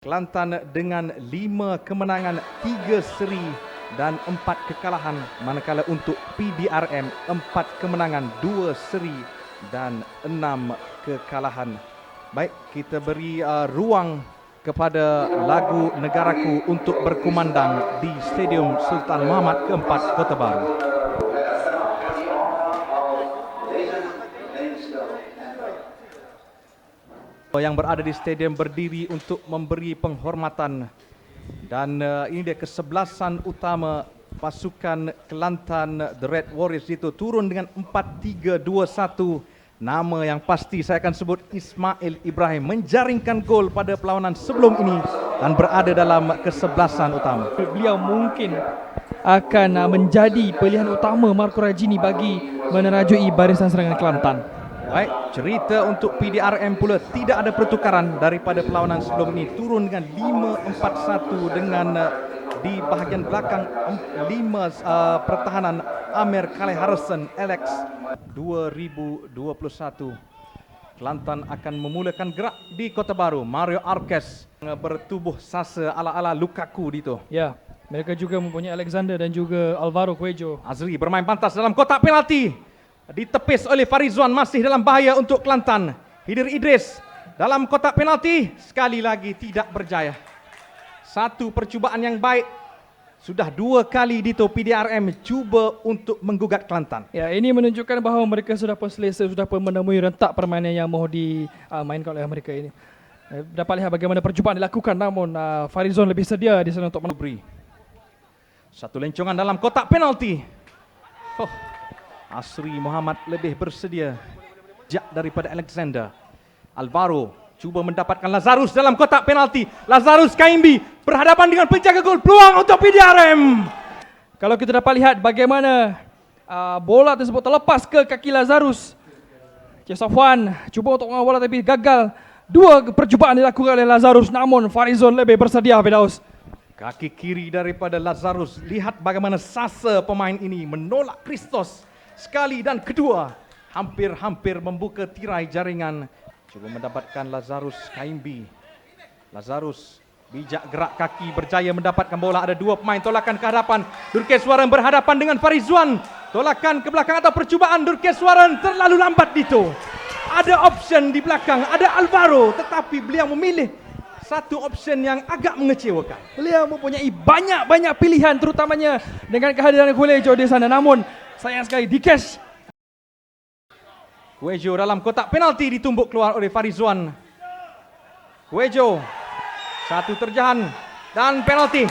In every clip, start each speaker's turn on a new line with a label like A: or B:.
A: Kelantan dengan 5 kemenangan, 3 seri dan 4 kekalahan, manakala untuk PDRM 4 kemenangan, 2 seri dan 6 kekalahan. Baik, kita beri ruang kepada lagu Negaraku untuk berkumandang di Stadium Sultan Muhammad keempat, Kota Baru. Yang berada di stadium berdiri untuk memberi penghormatan, dan ini dia kesebelasan utama pasukan Kelantan The Red Warriors itu turun dengan 4-3-2-1. Nama yang pasti saya akan sebut Ismail Ibrahim menjaringkan gol pada perlawanan sebelum ini dan berada dalam kesebelasan utama.
B: Beliau mungkin akan menjadi pilihan utama Marco Rajini bagi menerajui barisan serangan Kelantan.
A: Baik, cerita untuk PDRM pula tidak ada pertukaran daripada perlawanan sebelum ini. Turun dengan 5-4-1 dengan di bahagian belakang 5 pertahanan Amir Khalil Harrison Alex 2021. Kelantan akan memulakan gerak di Kota Baru. Mario Arquez bertubuh sasa ala-ala Lukaku dito.
B: Ya, mereka juga mempunyai Alexander dan juga Alvaro Cuejo.
A: Azri bermain pantas dalam kotak penalti. Ditepis oleh Farizwan, masih dalam bahaya untuk Kelantan. Hidir Idris dalam kotak penalti, sekali lagi tidak berjaya. Satu percubaan yang baik, sudah 2 kali Dito PDRM cuba untuk menggugat Kelantan.
B: Ya, ini menunjukkan bahawa mereka sudah pun selesa, sudah pun menemui rentak permainan yang mahu dimainkan oleh mereka ini. Dapat lihat bagaimana percubaan dilakukan, namun Farizwan lebih sedia di sana untuk
A: memberi. Satu lencongan dalam kotak penalti. Asri Muhammad lebih bersedia. Jak daripada Alexander. Alvaro cuba mendapatkan Lazarus dalam kotak penalti. Lazarus Kaimbi berhadapan dengan penjaga gol. Peluang untuk PDRM.
B: Kalau kita dapat lihat bagaimana bola tersebut terlepas ke kaki Lazarus. Cik Safwan cuba untuk mengawal bola tapi gagal. 2 percubaan dilakukan oleh Lazarus, namun Farizwan lebih bersedia, Firdaus.
A: Kaki kiri daripada Lazarus. Lihat bagaimana sasa pemain ini menolak Christos. Sekali dan kedua, hampir-hampir membuka tirai jaringan. Cuba mendapatkan Lazarus Kaimbi. Lazarus bijak gerak kaki, berjaya mendapatkan bola. Ada 2 pemain tolakan ke hadapan. Durkeswaran berhadapan dengan Farizwan. Tolakan ke belakang atau percubaan Durkeswaran terlalu lambat Dito. Ada option di belakang, ada Alvaro, tetapi beliau memilih satu option yang agak mengecewakan.
B: Beliau mempunyai banyak pilihan, terutamanya dengan kehadiran Cuejo di sana, namun sayang sekali di cash.
A: Cuejo dalam kotak penalti ditumbuk keluar oleh Farizwan. Cuejo, satu terjahan dan penalti.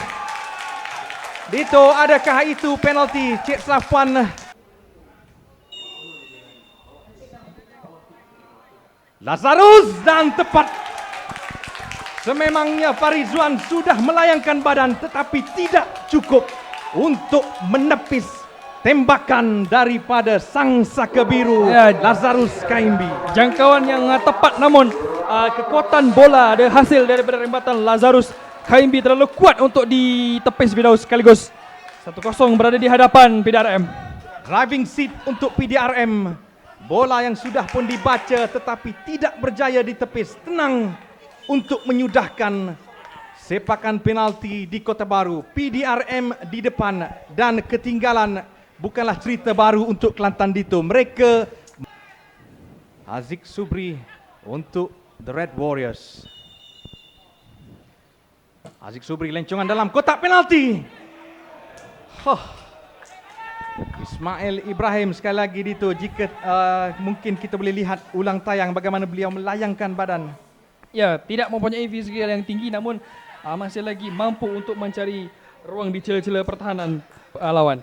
A: Dito, adakah itu penalti? Cik Safwan. Lazarus dan tepat. Sememangnya Farizwan sudah melayangkan badan, tetapi tidak cukup untuk menepis tembakan daripada sang saka biru, ya, Lazarus Kaimbi.
B: Jangkauan yang tepat, namun kekuatan bola ada hasil daripada rembatan Lazarus Kaimbi terlalu kuat untuk ditepis Firdaus. Sekaligus 1-0 berada di hadapan PDRM.
A: Driving seat untuk PDRM. Bola yang sudah pun dibaca tetapi tidak berjaya ditepis. Tenang untuk menyudahkan sepakan penalti di Kota Baru. PDRM di depan dan ketinggalan bukanlah cerita baru untuk Kelantan Dito. Mereka Aziz Subri untuk The Red Warriors. Aziz Subri lencongan dalam kotak penalti. Ismail Ibrahim sekali lagi Dito. Jika mungkin kita boleh lihat ulang tayang bagaimana beliau melayangkan badan.
B: Ya, tidak mempunyai fizikal yang tinggi, namun masih lagi mampu untuk mencari ruang di celah-celah pertahanan lawan.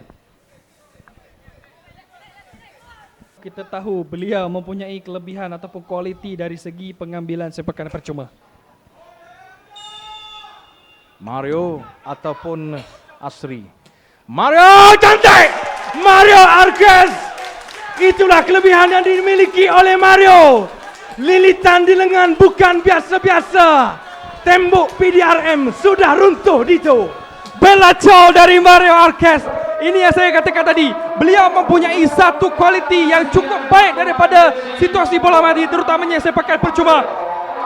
B: Kita tahu beliau mempunyai kelebihan ataupun kualiti dari segi pengambilan sepakan percuma.
A: Mario ataupun Asri. Mario cantik! Mario Arquez! Itulah kelebihan yang dimiliki oleh Mario. Lilitan di lengan bukan biasa-biasa. Tembok PDRM sudah runtuh Dito. Bella Chow dari Mario Arquez. Ini yang saya katakan tadi. Beliau mempunyai satu kualiti yang cukup baik daripada situasi bola mati, terutamanya sepakan percuma.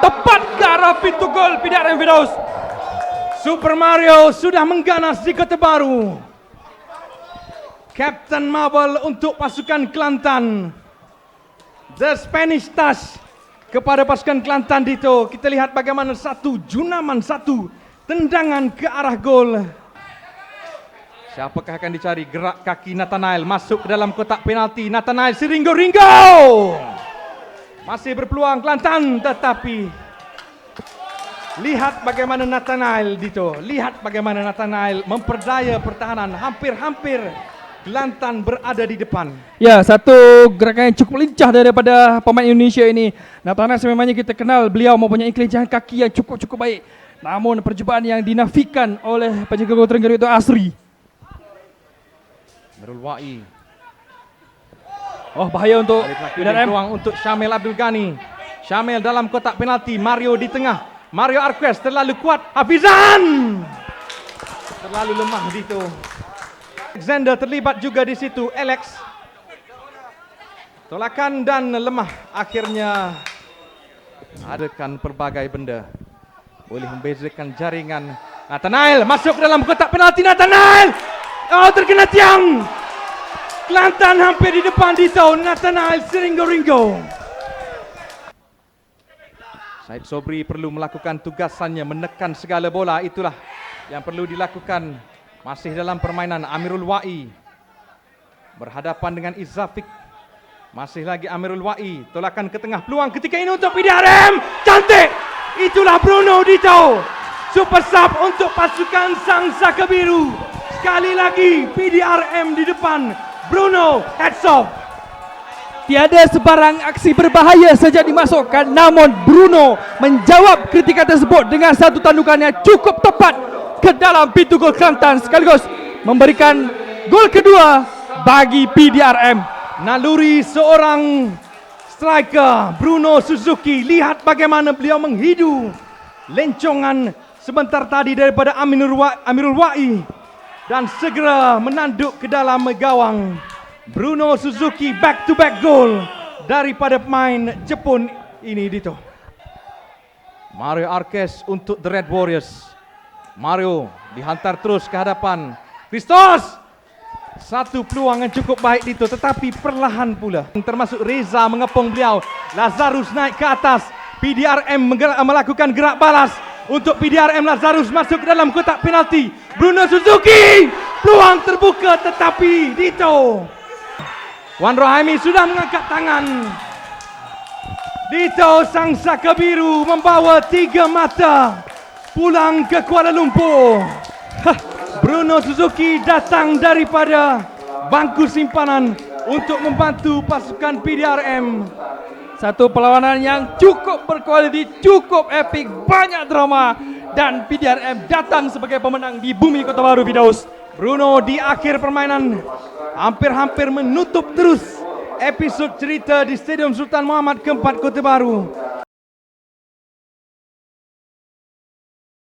B: tepat ke arah pintu gol PDRM Firdaus.
A: Super Mario sudah mengganas di Kota Baru. Captain Marvel untuk pasukan Kelantan. The Spanish Touch kepada pasukan Kelantan Dito. Kita lihat bagaimana satu junaman, satu tendangan ke arah gol. Siapakah akan dicari? Gerak kaki Nathanael masuk ke dalam kotak penalti. Nathanael seringgo-ringgo. Masih berpeluang Kelantan, tetapi lihat bagaimana Nathanael Dito. Lihat bagaimana Nathanael memperdaya pertahanan. Hampir-hampir Kelantan berada di depan.
B: Ya, satu gerakan yang cukup lincah daripada pemain Indonesia ini. Nathanael sememangnya kita kenal beliau mempunyai kelincahan kaki yang cukup baik. Namun percubaan yang dinafikan oleh penjaga gol Terengganu itu Asri.
A: Amirul Wai.
B: Oh, bahaya untuk PDRM.
A: Peluang untuk Syamil Abdul Ghani. Syamil dalam kotak penalti. Mario di tengah. Mario Arquez terlalu kuat. Hafizan terlalu lemah Dito. Alexander terlibat juga di situ. Alex tolakan dan lemah. Akhirnya adakan pelbagai benda boleh membezakan jaringan. Nathanael masuk ke dalam kotak penalti. Nathanael, oh, terkena tiang. Kelantan hampir di depan Dito. Nathanael seringgo-ringgo. Said Sobri perlu melakukan tugasannya, menekan segala bola. Itulah yang perlu dilakukan. Masih dalam permainan Amirul Wai berhadapan dengan Izafik. Masih lagi Amirul Wai, tolakan ke tengah, peluang ketika ini untuk PDRM. Cantik. Itulah Bruno Dito. Super sub untuk pasukan Sang Saka Biru. Sekali lagi PDRM di depan. Bruno, heads off.
B: Tiada sebarang aksi berbahaya saja dimasukkan, namun Bruno menjawab kritikan tersebut dengan satu tandukan yang cukup tepat ke dalam pintu gol Kelantan, sekaligus memberikan gol kedua bagi PDRM.
A: Naluri seorang striker Bruno Suzuki. Lihat bagaimana beliau menghidu lencongan sebentar tadi daripada Amirul Wai dan segera menanduk ke dalam gawang. Bruno Suzuki back to back goal daripada pemain Jepun ini Dito. Mario Arquez untuk The Red Warriors. Mario dihantar terus ke hadapan Christos. Satu peluang yang cukup baik Dito, tetapi perlahan pula. Termasuk Reza mengepung beliau. Lazarus naik ke atas. PDRM melakukan gerak balas. Untuk PDRM, Lazarus masuk ke dalam kotak penalti. Bruno Suzuki. Peluang terbuka, tetapi Dito. Wan Rohaimi sudah mengangkat tangan. Dito Sang Saka Biru membawa 3 mata pulang ke Kuala Lumpur. Bruno Suzuki datang daripada bangku simpanan untuk membantu pasukan PDRM.
B: Satu perlawanan yang cukup berkualiti, cukup epik, banyak drama, dan PDRM datang sebagai pemenang di bumi Kota Baru Firdaus.
A: Bruno di akhir permainan hampir-hampir menutup terus episod cerita di Stadium Sultan Muhammad keempat Kota Baru.